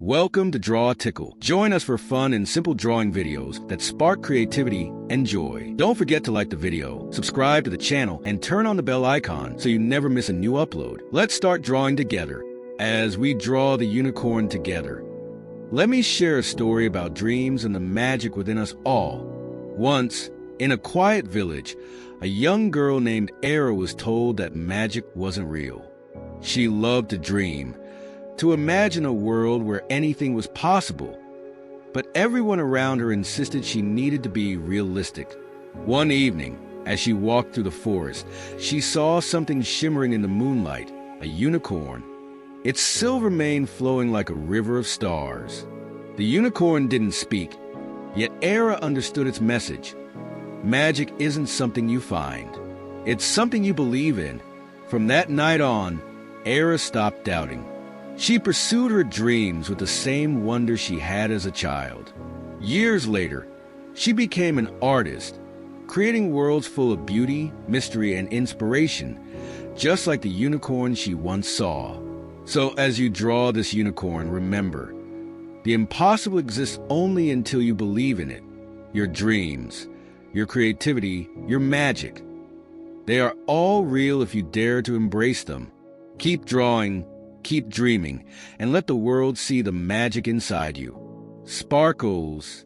Welcome to Draw Tickle. Join us for fun and simple drawing videos that spark creativity and joy. Don't forget to like the video, subscribe to the channel, and turn on the bell icon so you never miss a new upload. Let's start drawing together as we draw the unicorn together. Let me share a story about dreams and the magic within us all. Once, in a quiet village, a young girl named Era was told that magic wasn't real. She loved to dream, to imagine a world where anything was possible. But everyone around her insisted she needed to be realistic. One evening, as she walked through the forest, she saw something shimmering in the moonlight, a unicorn, its silver mane flowing like a river of stars. The unicorn didn't speak, yet Era understood its message. Magic isn't something you find. It's something you believe in. From that night on, Era stopped doubting. She pursued her dreams with the same wonder she had as a child. Years later, she became an artist, creating worlds full of beauty, mystery, and inspiration, just like the unicorn she once saw. So as you draw this unicorn, remember, the impossible exists only until you believe in it. Your dreams, your creativity, your magic. They are all real if you dare to embrace them. Keep drawing, keep dreaming, and let the world see the magic inside you. Sparkles,